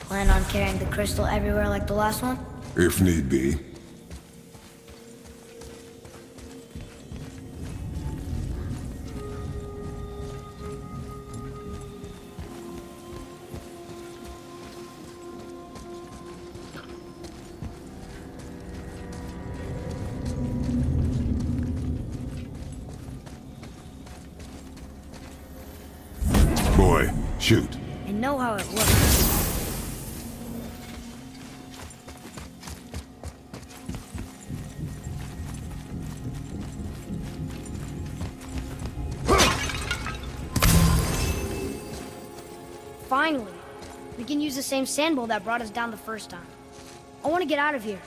Plan on carrying the crystal everywhere like the last one? If need be. Boy, shoot. I know how it works. Finally, we can use the same sand bowl that brought us down the first time. I want to get out of here.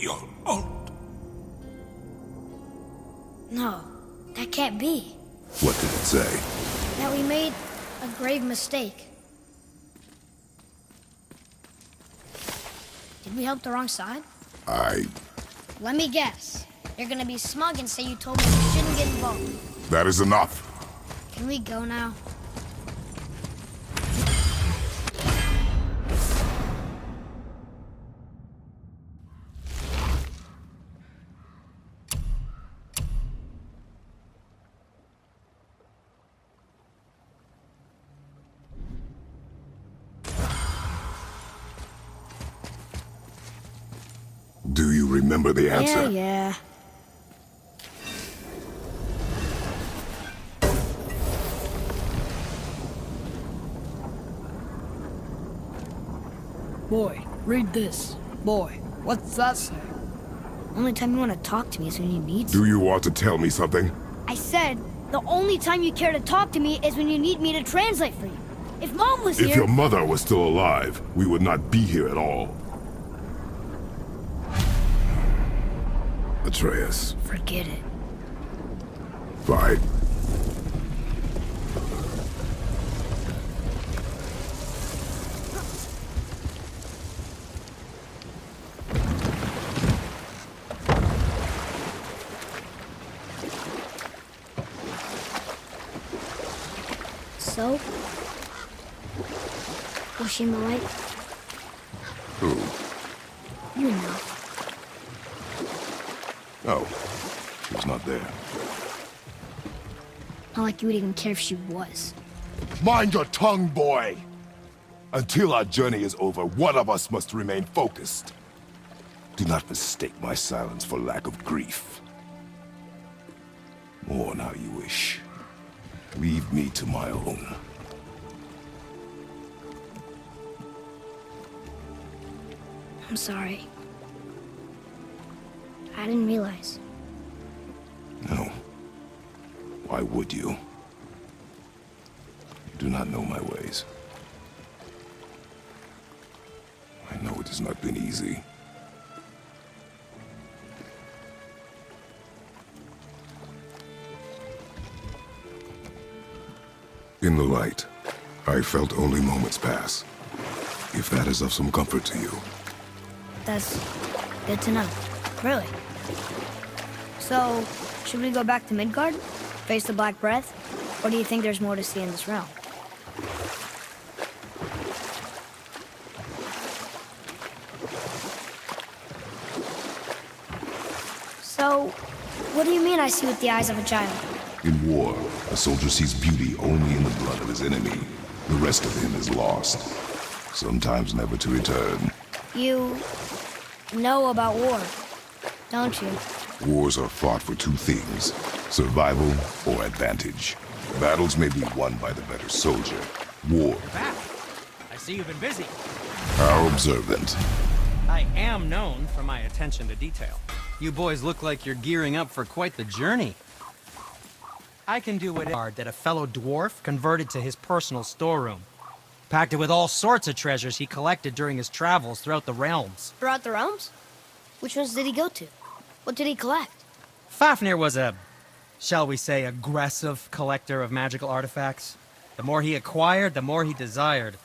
You're old. No, that can't be. What did it say? That we made a grave mistake. Did we help the wrong side? Let me guess. You're gonna be smug and say you told me we shouldn't get involved. That is enough. Can we go now? Do you remember the answer? Yeah. Boy, read this. Boy, what's that say? Only time you want to talk to me is when you need Do you want to tell me something? I said, the only time you care to talk to me is when you need me to translate for you. If Mom was If here... your mother was still alive, we would not be here at all. Atreus. Forget it. Fine. So? Was she in the light? Who? You know. Oh, she was not there. Not like you would even care if she was. Mind your tongue, boy! Until our journey is over, one of us must remain focused. Do not mistake my silence for lack of grief. Mourn how you wish. Leave me to my own. I'm sorry. I didn't realize. No. Why would you? You do not know my ways. I know it has not been easy. In the light, I felt only moments pass. If that is of some comfort to you. That's good to know. Really. So, should we go back to Midgard? Face the Black Breath? Or do you think there's more to see in this realm? So, what do you mean I see with the eyes of a child? In war, a soldier sees beauty only in the blood of his enemy. The rest of him is lost, sometimes never to return. You know about war, don't you? Wars are fought for two things, survival or advantage. Battles may be won by the better soldier. War, Back. I see you've been busy. how observant. I am known for my attention to detail. You boys look like you're gearing up for quite the journey. I can do whatever that a fellow dwarf converted to his personal storeroom. Packed it with all sorts of treasures he collected during his travels throughout the realms. Throughout the realms? Which ones did he go to? What did he collect? Fafnir was a, shall we say, aggressive collector of magical artifacts. The more he acquired, the more he desired.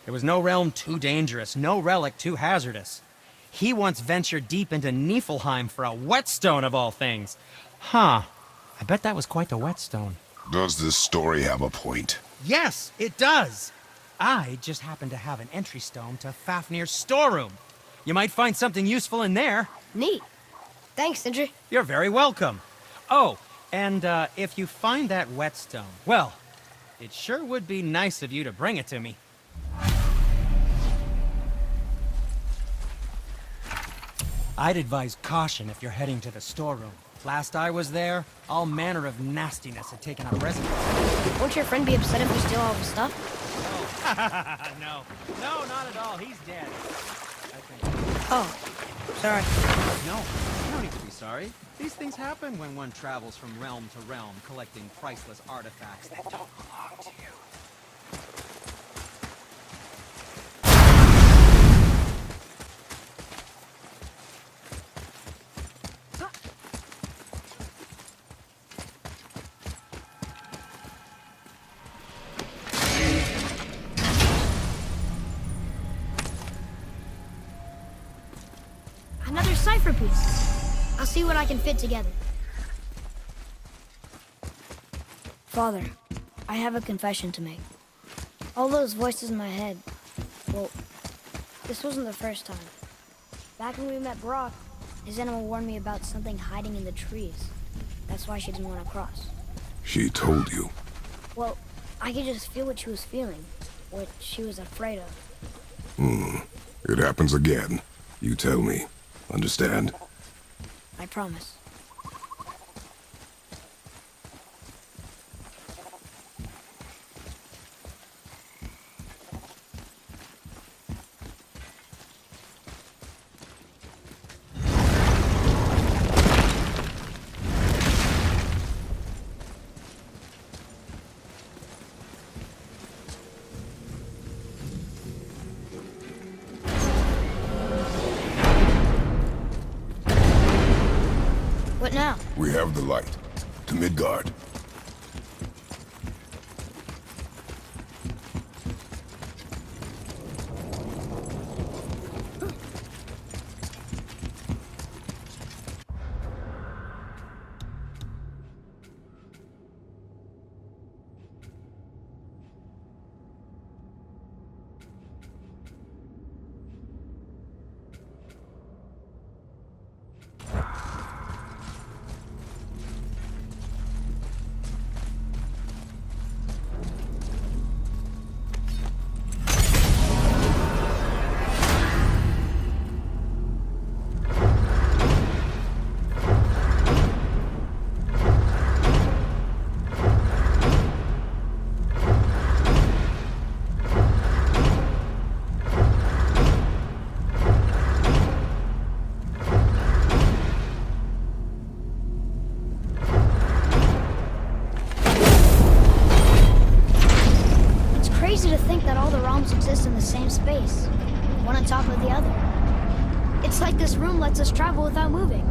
There was no realm too dangerous, no relic too hazardous. He once ventured deep into Niflheim for a whetstone of all things. Huh. I bet that was quite the whetstone. Does this story have a point? Yes, it does. I just happen to have an entry stone to Fafnir's storeroom. You might find something useful in there. Neat. Thanks, Sindri. You're very welcome. Oh, and if you find that whetstone, well, it sure would be nice of you to bring it to me. I'd advise caution if you're heading to the storeroom. Last I was there, all manner of nastiness had taken up residence. Won't your friend be upset if we steal all the stuff? No. No, not at all. He's dead. I think. Oh, sorry. No, you don't need to be sorry. These things happen when one travels from realm to realm, collecting priceless artifacts that don't belong to you. different pieces. I'll see what I can fit together. Father, I have a confession to make. All those voices in my head, well, this wasn't the first time. Back when we met Brock, his animal warned me about something hiding in the trees. That's why she didn't want to cross. She told you. Well, I could just feel what she was feeling, what she was afraid of. It happens again. You tell me. Understand? I promise. What now? We have the light. To Midgard. Crazy to think that all the realms exist in the same space, one on top of the other. It's like this room lets us travel without moving.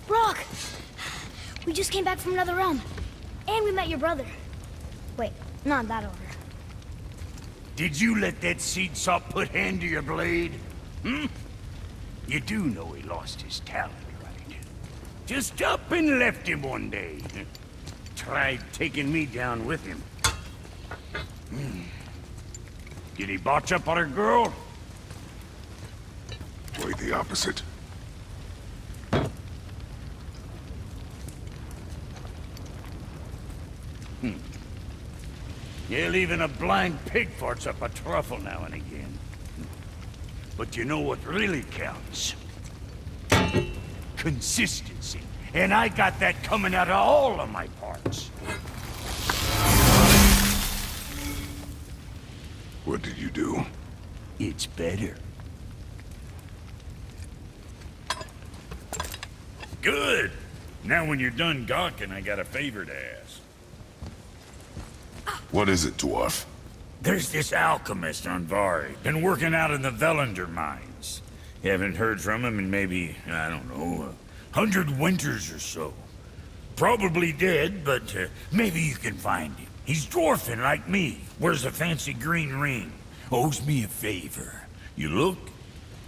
Brock! We just came back from another realm. And we met your brother. Wait, not in that order. Did you let that seed sop put hand to your blade? You do know he lost his talent, right? Just up and left him one day. Tried taking me down with him. Did he botch up on a girl? Quite the opposite. Yeah, even a blind pig farts up a truffle now and again. But you know what really counts? Consistency. And I got that coming out of all of my parts. What did you do? It's better. Good! Now when you're done gawking, I got a favor to ask. What is it, dwarf? There's this alchemist on Vari, been working out in the Velander mines. You haven't heard from him in maybe, I don't know, 100 winters or so. Probably dead, but maybe you can find him. He's dwarfing like me, wears a fancy green ring, owes me a favor. You look?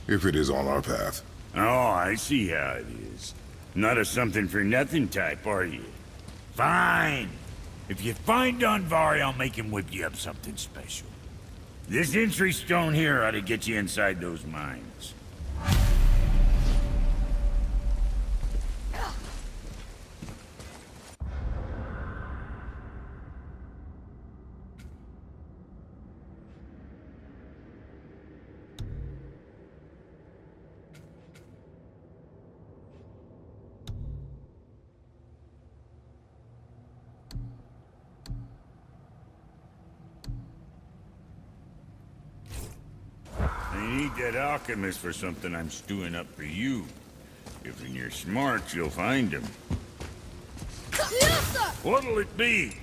If it is on our path. Oh, I see how it is. Not a something-for-nothing type, are you? Fine. If you find Donvari, I'll make him whip you up something special. This entry stone here ought to get you inside those mines. need that alchemist for something I'm stewing up for you. If you're smart, you'll find him. What'll it be?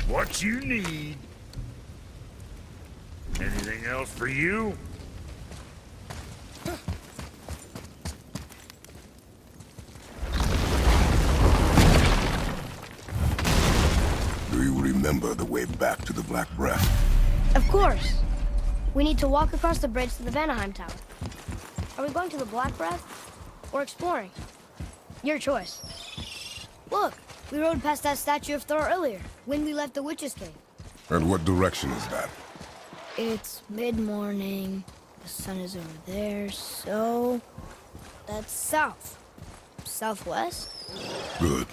What you need. Anything else for you? Do you remember the way back to the Black Breath? Of course. We need to walk across the bridge to the Vanaheim Tower. Are we going to the Black Breath or exploring? Your choice. Look, we rode past that statue of Thor earlier, when we left the Witch's Cave. And what direction is that? It's mid-morning, the sun is over there, so... that's south. Southwest? Good.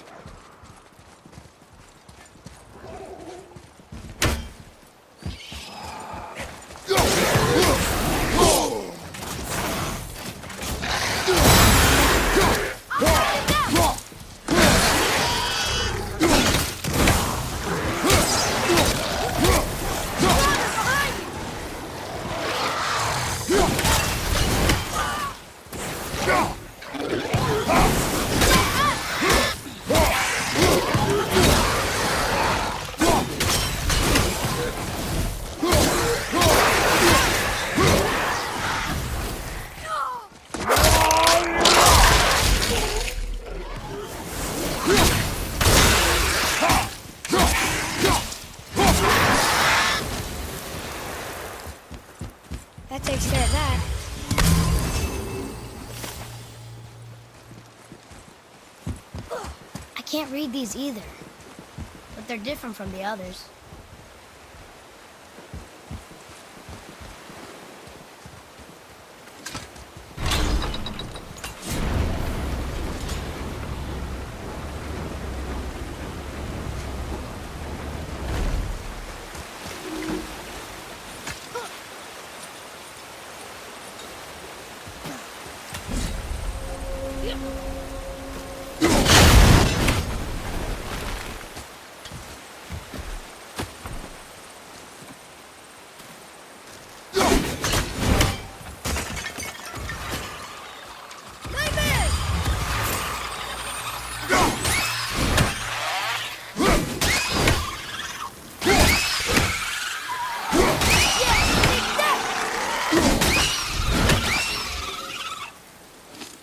That takes care of that. I can't read these either, but they're different from the others.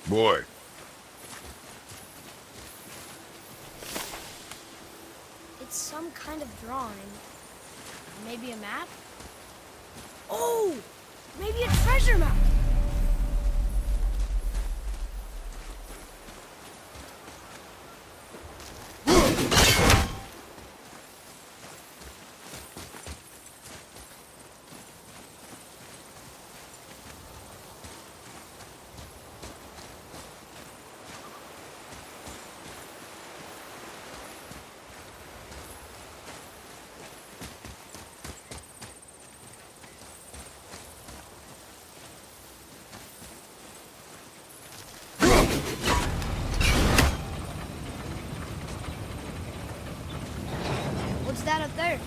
Boy. It's some kind of drawing. Maybe a map? Oh! Maybe a treasure map! What's that up there?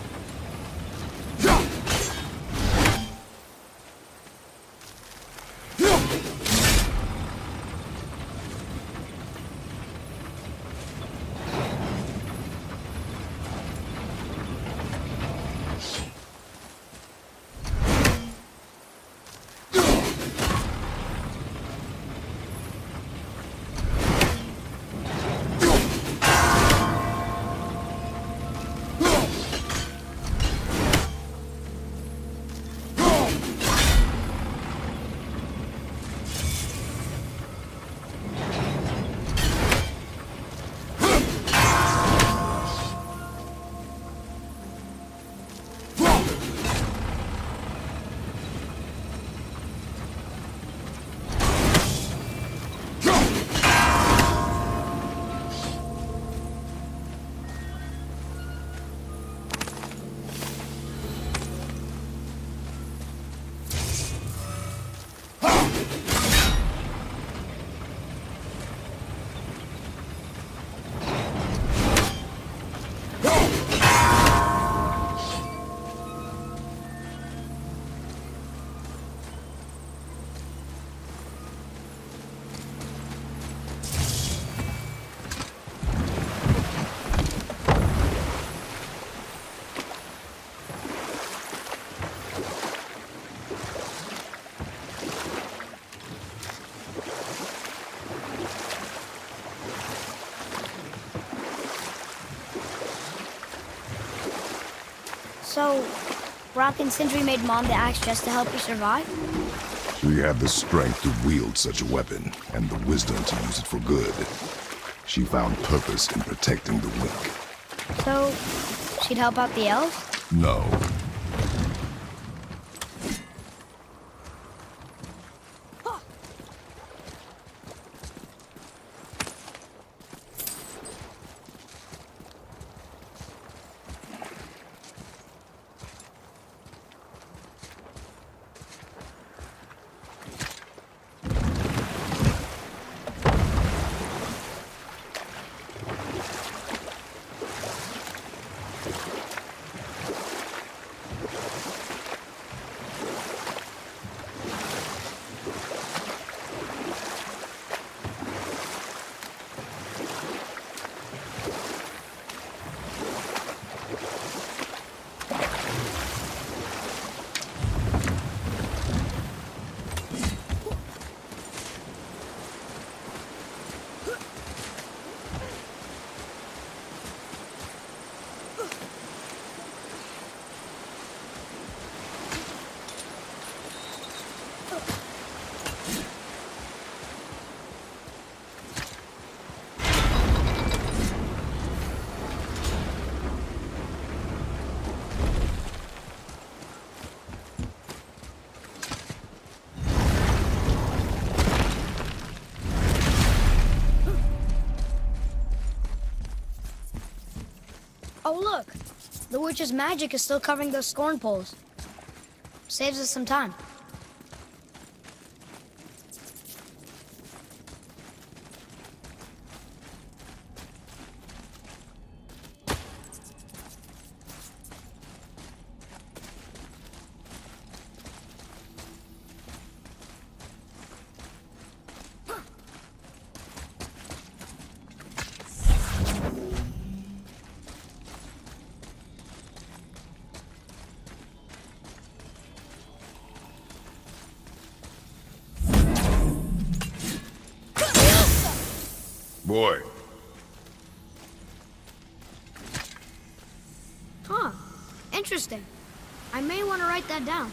So, Brock and Sindri made Mom the axe just to help you survive? She had the strength to wield such a weapon, and the wisdom to use it for good. She found purpose in protecting the weak. So, she'd help out the elves? No. Oh, look! The witch's magic is still covering those scorn poles. Saves us some time. Boy. Huh. Interesting. I may want to write that down.